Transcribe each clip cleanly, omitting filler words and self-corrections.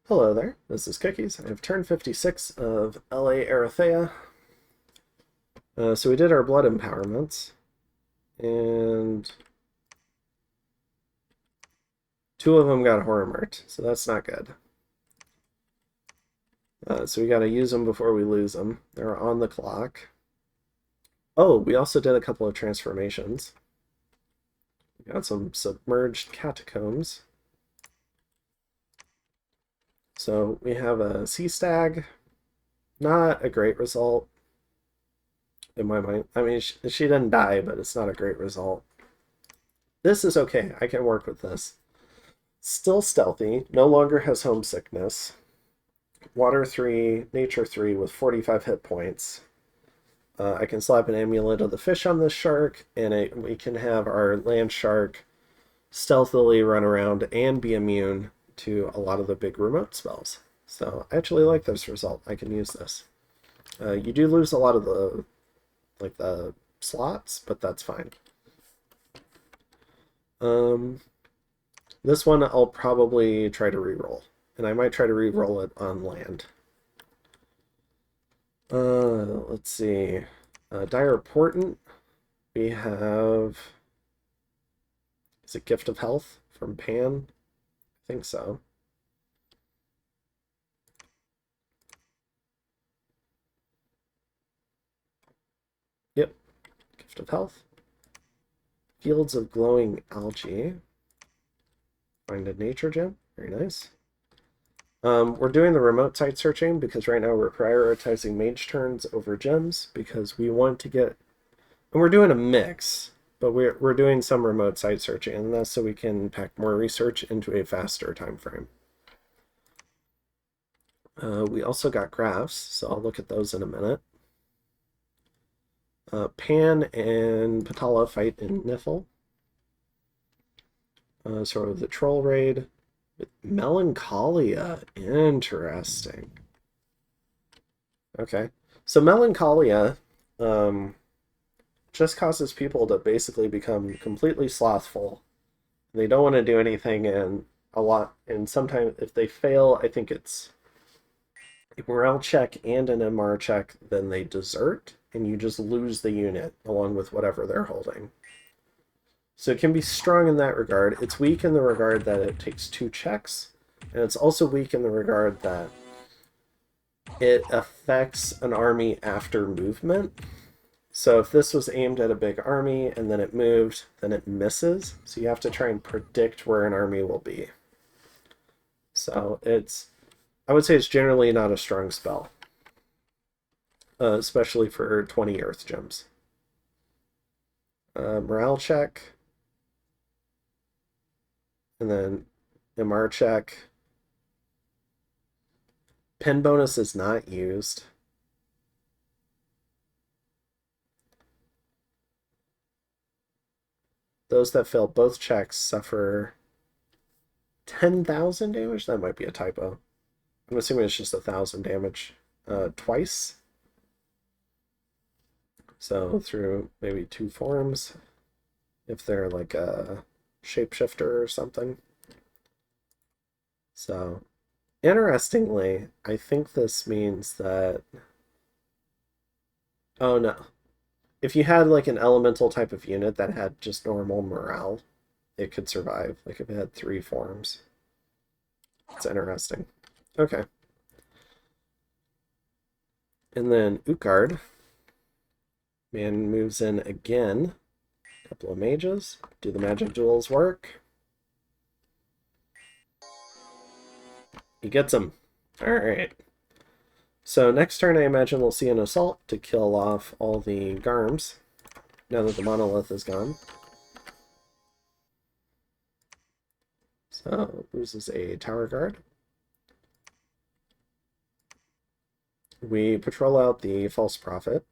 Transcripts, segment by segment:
Hello there, this is Cookies. I have turn 56 of LA Erytheia. So we did our blood empowerments, and two of them got horror marked, so that's not good. So we got to use them before we lose them. They're on the clock. Oh, we also did a couple of transformations. We got some submerged catacombs. So we have a sea stag. Not a great result in my mind. I mean, she didn't die, but it's not a great result. This is okay. I can work with this. Still stealthy. No longer has homesickness. Water 3, Nature 3 with 45 hit points. I can slap an Amulet of the Fish on this shark, and we can have our land shark stealthily run around and be immune to a lot of the big remote spells. So I actually like this result. I can use this. You do lose a lot of the slots, but that's fine. This one I'll probably try to reroll, and I might try to reroll it on land. Let's see. Dire Portent. We have... Is it Gift of Health from Pan? I think so. Yep. Gift of Health. Fields of Glowing Algae. Find a nature gem. Very nice. We're doing the remote site searching because right now we're prioritizing mage turns over gems because we want to get... And we're doing a mix, but we're doing some remote site searching, and that's so we can pack more research into a faster time frame. We also got graphs, so I'll look at those in a minute. Pan and Patala fight in Nifl. Sort of the troll raid. Melancholia. Interesting. Okay. So Melancholia just causes people to basically become completely slothful. They don't want to do anything, and sometimes if they fail, I think it's a morale check and an MR check, then they desert, and you just lose the unit along with whatever they're holding. So it can be strong in that regard. It's weak in the regard that it takes 2 checks, and it's also weak in the regard that it affects an army after movement. So if this was aimed at a big army and then it moved, then it misses. So you have to try and predict where an army will be. So I would say it's generally not a strong spell, especially for 20 Earth Gems. Morale check. And then MR check. Pen bonus is not used. Those that fail both checks suffer 10,000 damage. That might be a typo. I'm assuming it's just 1,000 damage twice. So through maybe 2 forms, if they're like a shapeshifter or something. So, interestingly, I think this means that... Oh no. If you had like an elemental type of unit that had just normal morale, it could survive. Like if it had 3 forms. It's interesting. Okay. And then Utgard. Man moves in again. Couple of mages. Do the magic duels work? He gets them. Alright. So next turn I imagine we'll see an assault to kill off all the Garms, now that the monolith is gone. So loses a tower guard. We patrol out the false prophet.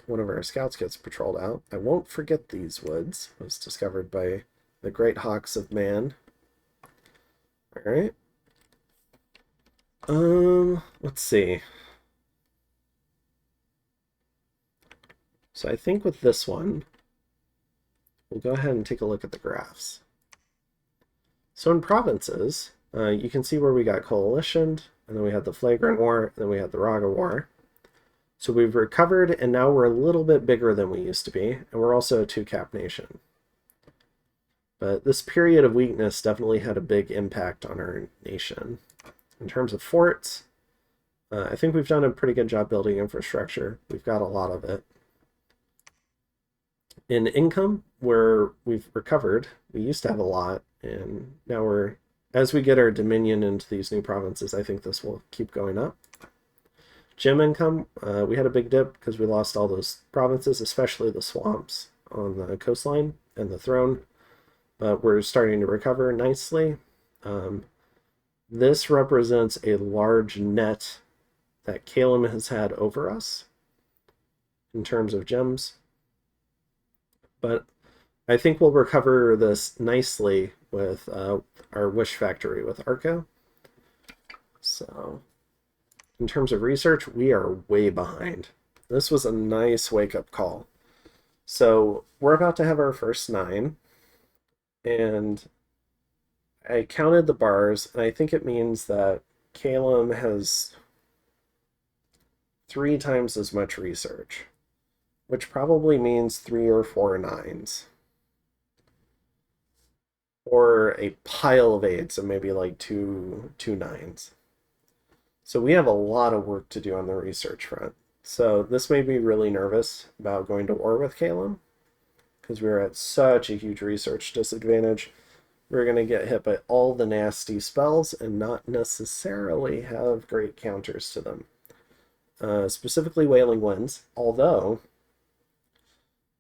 One of our scouts gets patrolled out. I won't forget these woods. It was discovered by the great hawks of man. Alright. Let's see. So I think with this one, we'll go ahead and take a look at the graphs. So in provinces, You can see where we got coalitioned, and then we had the Flagrant War, and then we had the Raga War. So we've recovered, and now we're a little bit bigger than we used to be, and we're also a 2-cap nation. But this period of weakness definitely had a big impact on our nation. In terms of forts, I think we've done a pretty good job building infrastructure. We've got a lot of it. In income, where we've recovered, we used to have a lot, and now as we get our dominion into these new provinces, I think this will keep going up. Gem income, we had a big dip because we lost all those provinces, especially the swamps on the coastline and the throne, but we're starting to recover nicely. This represents a large net that Calum has had over us in terms of gems, but I think we'll recover this nicely with our wish factory with Arco. So in terms of research, we are way behind. This was a nice wake-up call. So we're about to have our first 9, and I counted the bars, and I think it means that Calum has 3 times as much research, which probably means 3 or 4 9s. Or a pile of 8s and maybe like two 9s. So we have a lot of work to do on the research front. So this made me really nervous about going to war with Calum, because we were at such a huge research disadvantage. We're going to get hit by all the nasty spells and not necessarily have great counters to them. Specifically Wailing Winds, although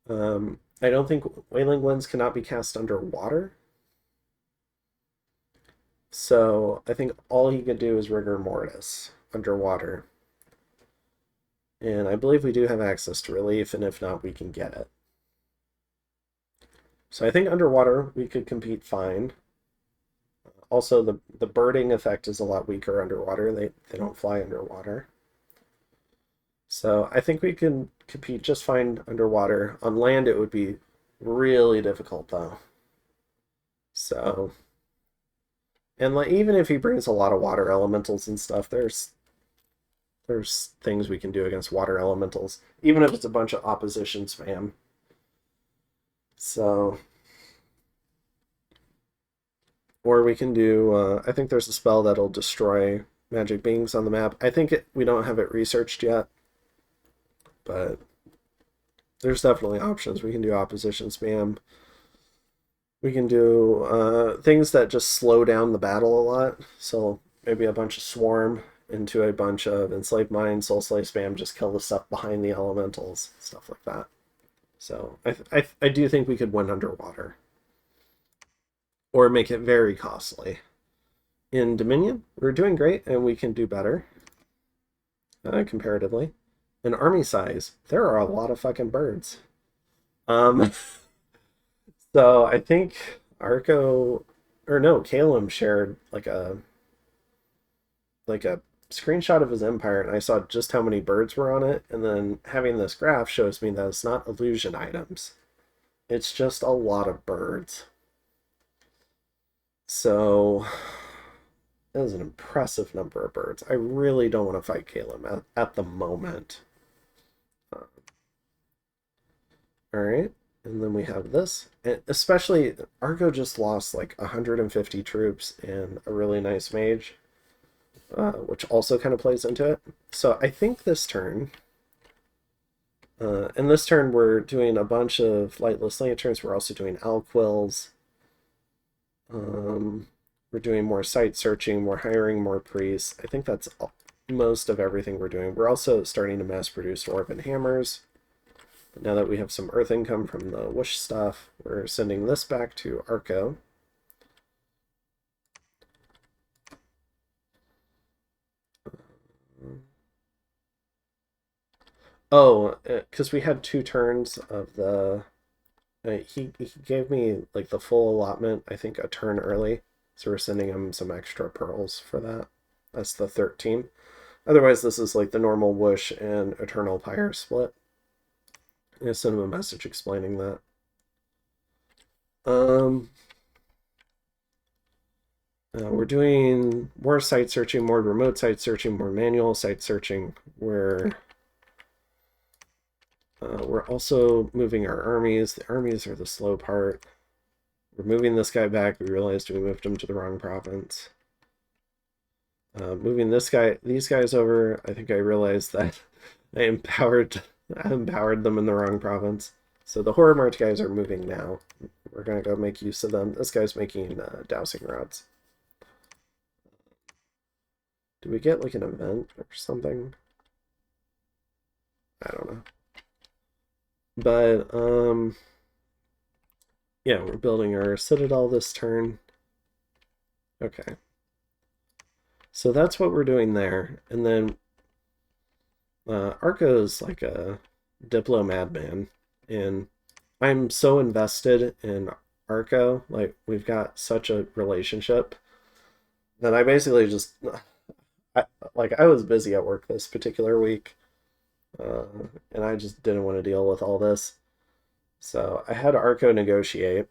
I don't think Wailing Winds cannot be cast underwater. So I think all he could do is Rigor Mortis underwater. And I believe we do have access to relief, and if not, we can get it. So I think underwater we could compete fine. Also, the birding effect is a lot weaker underwater. They don't fly underwater. So I think we can compete just fine underwater. On land, it would be really difficult, though. So, and like, even if he brings a lot of water elementals and stuff, there's things we can do against water elementals, even if it's a bunch of opposition spam. So, or we can do, I think there's a spell that'll destroy magic beings on the map. I think we don't have it researched yet, but there's definitely options. We can do opposition spam. We can do things that just slow down the battle a lot. So maybe a bunch of swarm into a bunch of enslaved mind, soul slay spam, just kill the stuff behind the elementals, stuff like that. So I do think we could win underwater, or make it very costly. In Dominion, we're doing great, and we can do better comparatively. In army size, there are a lot of fucking birds. So I think Arco, or no, Calum shared like a screenshot of his empire, and I saw just how many birds were on it, and then having this graph shows me that it's not illusion items. It's just a lot of birds. So that is an impressive number of birds. I really don't want to fight Calum at the moment. All right, and then we have this. And especially, Argo just lost like 150 troops and a really nice mage, which also kind of plays into it. So I think this turn, and this turn we're doing a bunch of Lightless Lanterns. We're also doing Alquills. We're doing more site searching, we're hiring more priests. I think that's most of everything we're doing. We're also starting to mass produce Dwarven Hammers. But now that we have some earth income from the Wish stuff, we're sending this back to Arco. Oh, because we had 2 turns of the... he gave me like the full allotment, I think, a turn early. So we're sending him some extra pearls for that. That's the 13. Otherwise, this is like the normal Whoosh and Eternal Pyre split. I'm going to send him a message explaining that. We're doing more site searching, more remote site searching, more manual site searching. We're also moving our armies. The armies are the slow part. We're moving this guy back. We realized we moved him to the wrong province. Moving these guys over, I think I realized that I empowered them in the wrong province. So the Horror Mart guys are moving now. We're gonna go make use of them. This guy's making dowsing rods. Do we get like an event or something? I don't know. But yeah, we're building our citadel this turn. Okay. So that's what we're doing there. And then Arco's like a Diplo madman, and I'm so invested in Arco. Like, we've got such a relationship that I basically just, I was busy at work this particular week, and I just didn't want to deal with all this. So I had Arco negotiate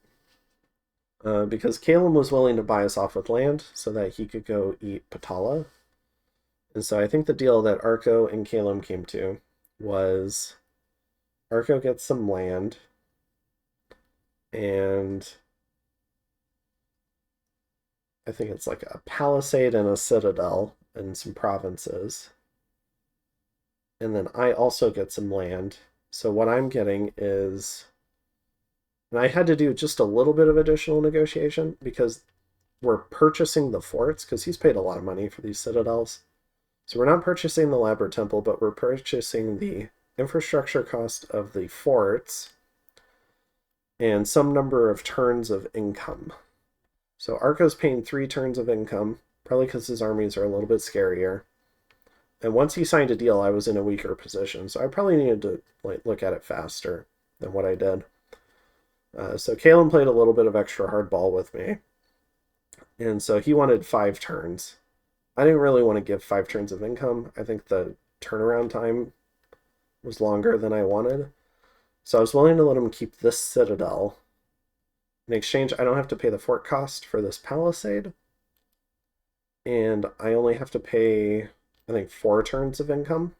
because Caleb was willing to buy us off with land so that he could go eat Patala. And so I think the deal that Arco and Caleb came to was Arco gets some land, and I think it's like a palisade and a citadel and some provinces. And then I also get some land. So what I'm getting is, and I had to do just a little bit of additional negotiation because we're purchasing the forts because he's paid a lot of money for these citadels. So we're not purchasing the Labyrinth Temple, but we're purchasing the infrastructure cost of the forts and some number of turns of income. So Arco's paying 3 turns of income, probably because his armies are a little bit scarier. And once he signed a deal, I was in a weaker position, so I probably needed to look at it faster than what I did. So Kalen played a little bit of extra hardball with me, and so he wanted 5 turns. I didn't really want to give 5 turns of income. I think the turnaround time was longer than I wanted. So I was willing to let him keep this citadel. In exchange, I don't have to pay the fort cost for this palisade. And I only have to pay, I think, 4 turns of income,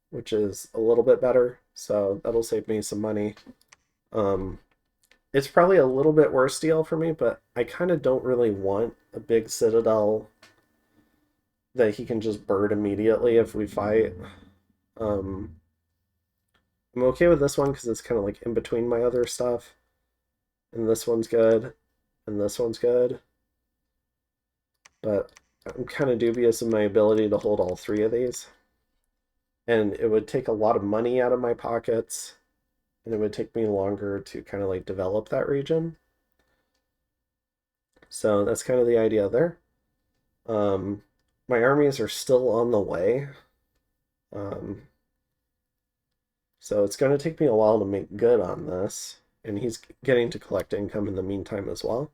which is a little bit better. So that'll save me some money. It's probably a little bit worse deal for me, but I kind of don't really want a big citadel that he can just bird immediately if we fight. I'm okay with this one because it's kind of like in between my other stuff. And this one's good. And this one's good. But I'm kind of dubious of my ability to hold all 3 of these. And it would take a lot of money out of my pockets. And it would take me longer to kind of like develop that region. So that's kind of the idea there. My armies are still on the way. So it's going to take me a while to make good on this. And he's getting to collect income in the meantime as well.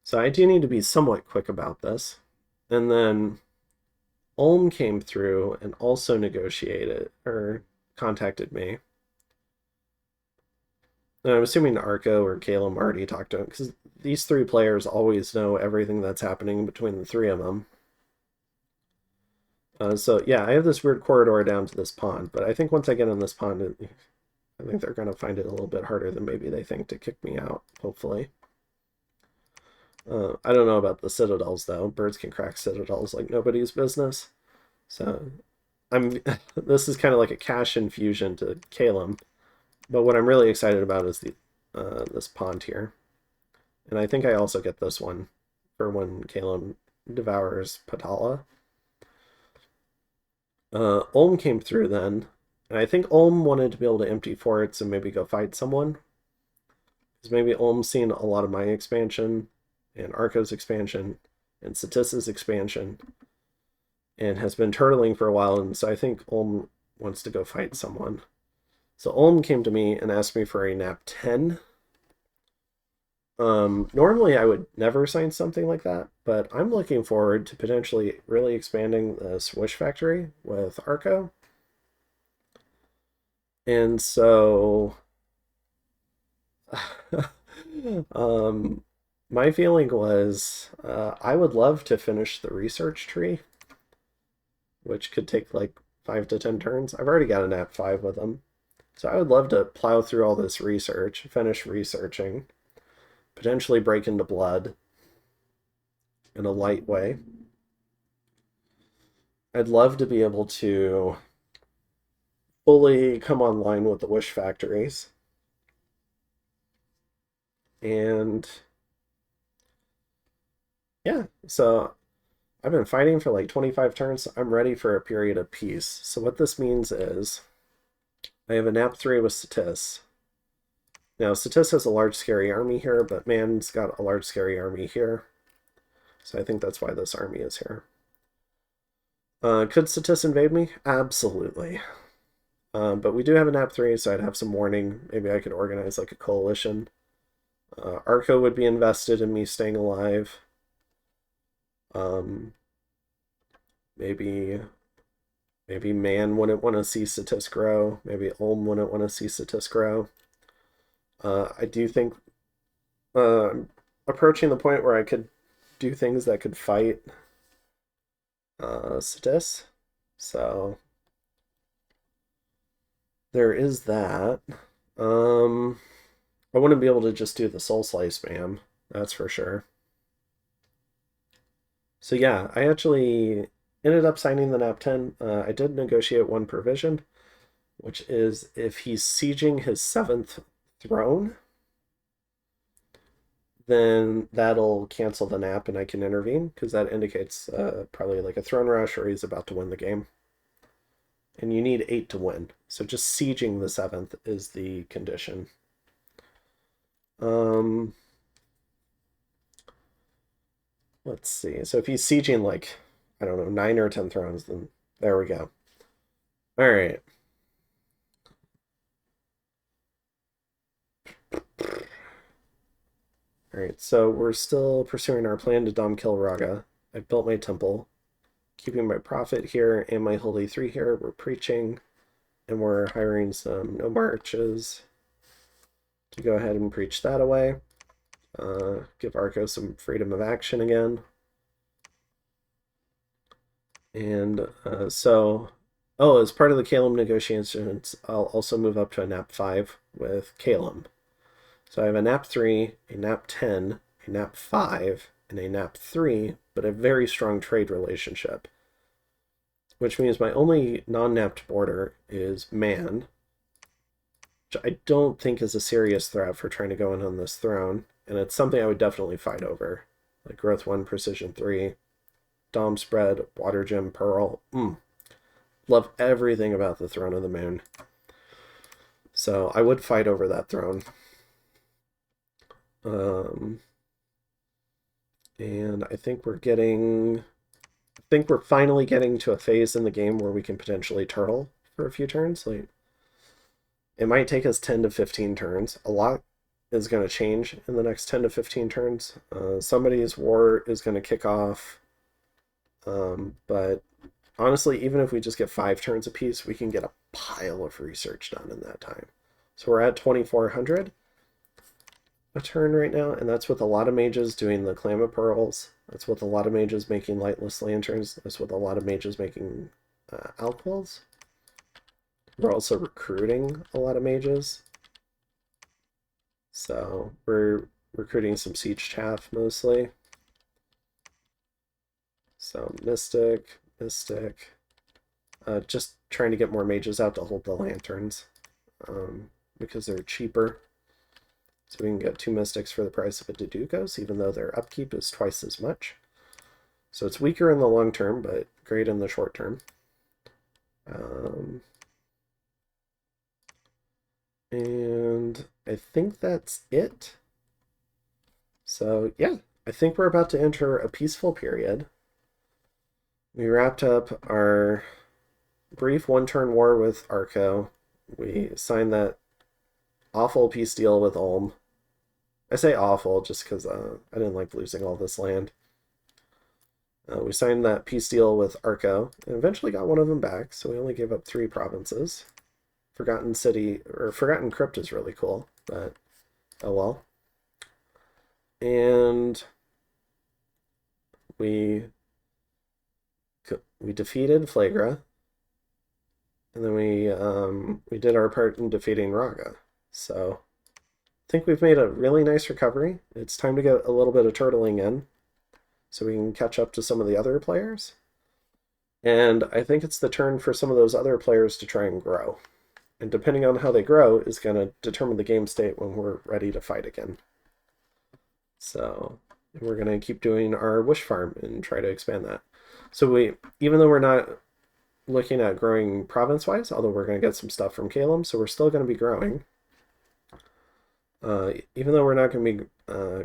So I do need to be somewhat quick about this. And then Ulm came through and also negotiated or contacted me. And I'm assuming Arco or Caleb already talked to him because these 3 players always know everything that's happening between the 3 of them. So yeah, I have this weird corridor down to this pond, but I think once I get in this pond, I think they're going to find it a little bit harder than maybe they think to kick me out, hopefully. I don't know about the citadels, though. Birds can crack citadels like nobody's business. So this is kind of like a cash infusion to Caleb. But what I'm really excited about is this pond here. And I think I also get this one for when Caleb devours Patala. Ulm came through then, and I think Ulm wanted to be able to empty forts and maybe go fight someone. Because maybe Ulm's seen a lot of my expansion, and Arco's expansion, and Satissa's expansion, and has been turtling for a while, and so I think Ulm wants to go fight someone. So Ulm came to me and asked me for a nap 10. Normally I would never sign something like that, but I'm looking forward to potentially really expanding the Swish Factory with Arco. And so My feeling was I would love to finish the research tree, which could take like 5 to 10 turns. I've already got an app 5 with them. So I would love to plow through all this research, finish researching, potentially break into blood in a light way. I'd love to be able to fully come online with the wish factories. And yeah, so I've been fighting for like 25 turns. So I'm ready for a period of peace. So what this means is I have a nap 3 with Satis. Now, Satis has a large scary army here, but Man's got a large scary army here. So I think that's why this army is here. Could Satis invade me? Absolutely. But we do have a nap 3, so I'd have some warning. Maybe I could organize like a coalition. Arco would be invested in me staying alive. Maybe Man wouldn't want to see Satis grow. Maybe Ulm wouldn't want to see Satis grow. I do think approaching the point where I could do things that could fight Satis. So there is that. I wouldn't be able to just do the Soul Slice spam, that's for sure. So yeah, I actually ended up signing the nap 10. I did negotiate one provision, which is if he's sieging his 7th throne, then that'll cancel the nap and I can intervene, because that indicates probably like a throne rush or he's about to win the game. And you need 8 to win. So just sieging the 7th is the condition. Let's see. So if he's sieging like, I don't know, 9 or 10 thrones, then there we go. All right. All right, so we're still pursuing our plan to Dom kill Raga. I've built my temple, keeping my prophet here and my holy 3 here. We're preaching, and we're hiring some nomarches to go ahead and preach that away. Give Arco some freedom of action again. And as part of the Calum negotiations, I'll also move up to a nap 5 with Calum. So I have a nap 3, a nap 10, a nap 5, and a nap 3, but a very strong trade relationship. Which means my only non-napped border is Man, which I don't think is a serious threat for trying to go in on this throne, and it's something I would definitely fight over. Like Growth 1, Precision 3, Dom Spread, Water Gem, Pearl. Love everything about the Throne of the Moon. So I would fight over that throne. And I think we're finally getting to a phase in the game where we can potentially turtle for a few turns. Like, it might take us 10 to 15 turns. A lot is going to change in the next 10 to 15 turns. Somebody's war is going to kick off. But honestly, even if we just get 5 turns apiece, we can get a pile of research done in that time. So we're at 2,400 a turn right now, and that's with a lot of mages doing the Clam of Pearls. That's with a lot of mages making Lightless Lanterns. That's with a lot of mages making Alquils. We're also recruiting a lot of mages. So we're recruiting some Siege Chaff mostly. So Mystic. Just trying to get more mages out to hold the lanterns because they're cheaper. So we can get 2 Mystics for the price of a Deducos, even though their upkeep is twice as much. So it's weaker in the long term, but great in the short term. And I think that's it. So yeah, I think we're about to enter a peaceful period. We wrapped up our brief 1-turn war with Arco. We signed that awful peace deal with Ulm. I say awful just because I didn't like losing all this land. We signed that peace deal with Arco and eventually got one of them back, so we only gave up 3 provinces. Forgotten Crypt is really cool, but oh well. And we defeated Flagra, and then we did our part in defeating Raga. So I think we've made a really nice recovery. It's time to get a little bit of turtling in so we can catch up to some of the other players. And I think it's the turn for some of those other players to try and grow. And depending on how they grow is going to determine the game state when we're ready to fight again. So we're going to keep doing our wish farm and try to expand that. So even though we're not looking at growing province-wise, although we're going to get some stuff from Calum, so we're still going to be growing. Even though we're not going to be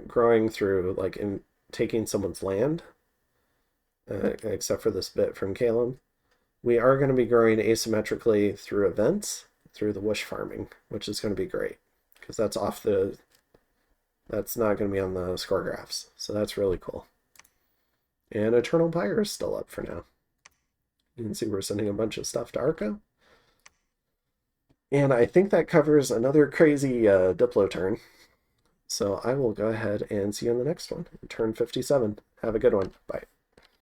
growing through like in taking someone's land, except for this bit from Calum, we are going to be growing asymmetrically through events, through the wish farming, which is going to be great because that's not going to be on the score graphs, so that's really cool. And Eternal Pyre is still up for now. You can see we're sending a bunch of stuff to Arco. And I think that covers another crazy Diplo turn. So I will go ahead and see you in the next one. Turn 57. Have a good one. Bye.